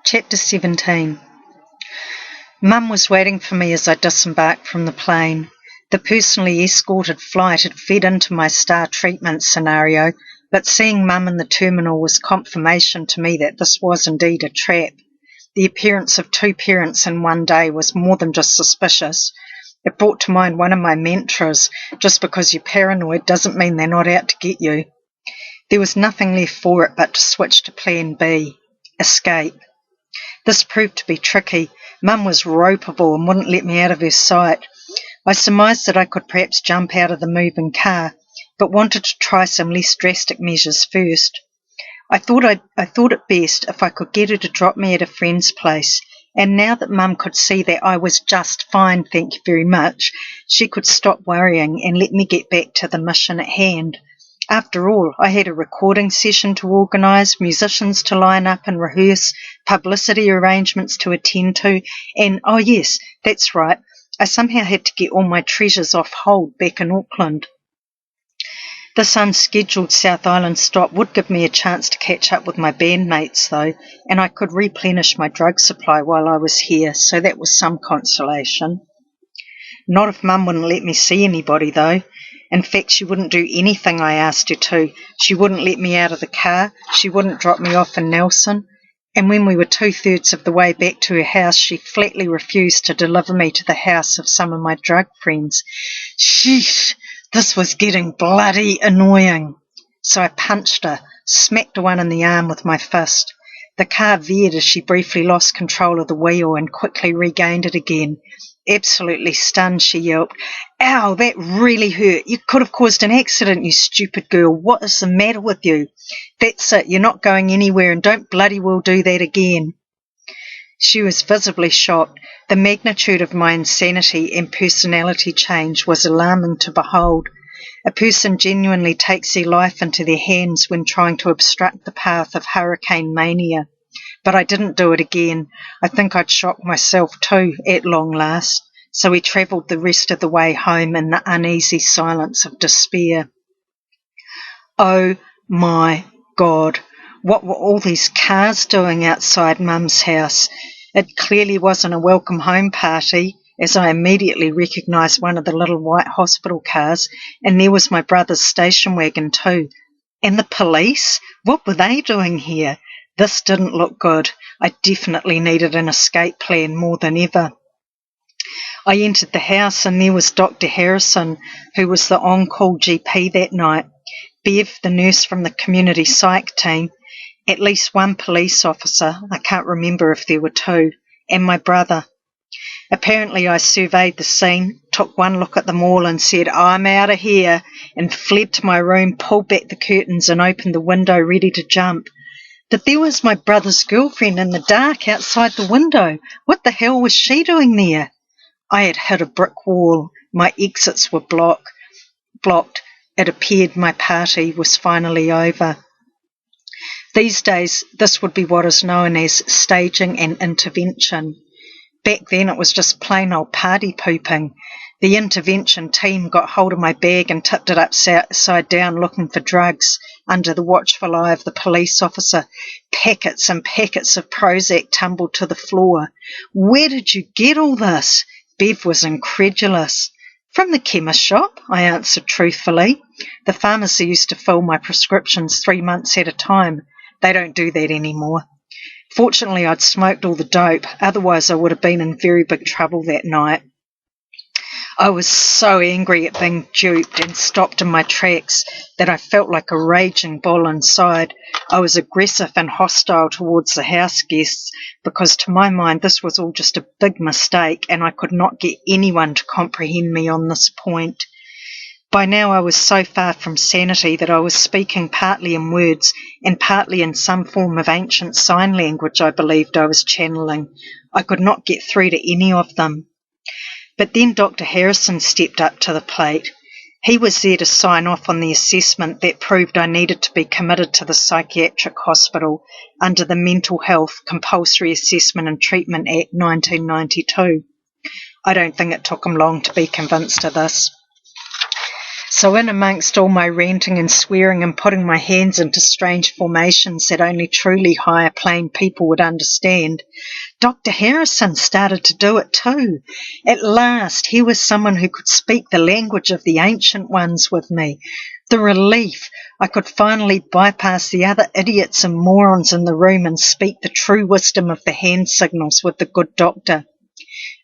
Chapter 17. Mum was waiting for me as I disembarked from the plane. The personally escorted flight had fed into my star treatment scenario, but seeing Mum in the terminal was confirmation to me that this was indeed a trap. The appearance of two parents in one day was more than just suspicious. It brought to mind one of my mantras: just because you're paranoid doesn't mean they're not out to get you. There was nothing left for it but to switch to plan B: escape. This proved to be tricky. Mum was ropeable and wouldn't let me out of her sight. I surmised that I could perhaps jump out of the moving car, but wanted to try some less drastic measures first. I thought it best if I could get her to drop me at a friend's place, and now that Mum could see that I was just fine, thank you very much, she could stop worrying and let me get back to the mission at hand. After all, I had a recording session to organise, musicians to line up and rehearse, publicity arrangements to attend to, and, oh yes, that's right, I somehow had to get all my treasures off hold back in Auckland. This unscheduled South Island stop would give me a chance to catch up with my bandmates, though, and I could replenish my drug supply while I was here, so that was some consolation. Not if Mum wouldn't let me see anybody, though. In fact, she wouldn't do anything I asked her to. She wouldn't let me out of the car, she wouldn't drop me off in Nelson, and when we were 2/3 of the way back to her house, she flatly refused to deliver me to the house of some of my drug friends. Sheesh, this was getting bloody annoying. So I punched her, smacked her one in the arm with my fist. The car veered as she briefly lost control of the wheel and quickly regained it again. Absolutely stunned, she yelped, "Ow, that really hurt. You could have caused an accident, you stupid girl. What is the matter with you? That's it, you're not going anywhere, and don't bloody well do that again." She was visibly shocked. The magnitude of my insanity and personality change was alarming to behold. A person genuinely takes their life into their hands when trying to obstruct the path of hurricane mania. But I didn't do it again. I think I'd shocked myself too, at long last. So we travelled the rest of the way home in the uneasy silence of despair. Oh my God, what were all these cars doing outside Mum's house? It clearly wasn't a welcome home party, as I immediately recognised one of the little white hospital cars, and there was my brother's station wagon too. And the police? What were they doing here? This didn't look good. I definitely needed an escape plan more than ever. I entered the house and there was Dr. Harrison, who was the on-call GP that night, Bev, the nurse from the community psych team, at least one police officer, I can't remember if there were two, and my brother. Apparently I surveyed the scene, took one look at them all and said, "I'm out of here," and fled to my room, pulled back the curtains and opened the window ready to jump. But there was my brother's girlfriend in the dark outside the window. What the hell was she doing there? I had hit a brick wall. My exits were blocked. It appeared my party was finally over. These days, this would be what is known as staging an intervention. Back then it was just plain old party pooping. The intervention team got hold of my bag and tipped it upside down looking for drugs under the watchful eye of the police officer. Packets and packets of Prozac tumbled to the floor. "Where did you get all this?" Bev was incredulous. "From the chemist shop," I answered truthfully. The pharmacy used to fill my prescriptions 3 months at a time. They don't do that anymore. Fortunately, I'd smoked all the dope, otherwise I would have been in very big trouble that night. I was so angry at being duped and stopped in my tracks that I felt like a raging bull inside. I was aggressive and hostile towards the house guests because to my mind this was all just a big mistake and I could not get anyone to comprehend me on this point. By now I was so far from sanity that I was speaking partly in words and partly in some form of ancient sign language I believed I was channeling. I could not get through to any of them. But then Dr. Harrison stepped up to the plate. He was there to sign off on the assessment that proved I needed to be committed to the psychiatric hospital under the Mental Health Compulsory Assessment and Treatment Act 1992. I don't think it took him long to be convinced of this. So in amongst all my ranting and swearing and putting my hands into strange formations that only truly higher plane people would understand, Dr. Harrison started to do it too. At last, he was someone who could speak the language of the ancient ones with me. The relief! I could finally bypass the other idiots and morons in the room and speak the true wisdom of the hand signals with the good doctor.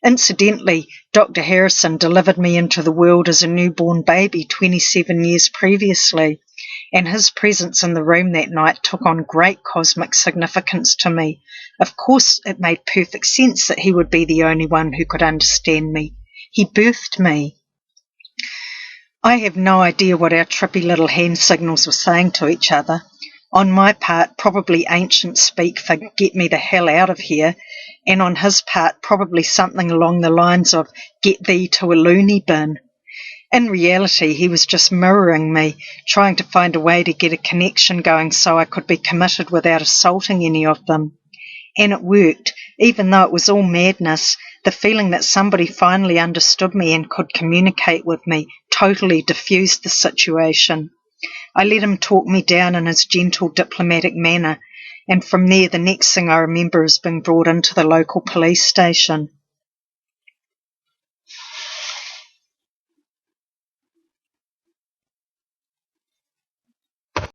Incidentally, Dr. Harrison delivered me into the world as a newborn baby 27 years previously, and his presence in the room that night took on great cosmic significance to me. Of course, it made perfect sense that he would be the only one who could understand me. He birthed me. I have no idea what our trippy little hand signals were saying to each other. On my part, probably ancient speak for "get me the hell out of here," and on his part, probably something along the lines of "get thee to a loony bin." In reality, he was just mirroring me, trying to find a way to get a connection going so I could be committed without assaulting any of them. And it worked, even though it was all madness. The feeling that somebody finally understood me and could communicate with me totally diffused the situation. I let him talk me down in his gentle, diplomatic manner, and from there the next thing I remember is being brought into the local police station.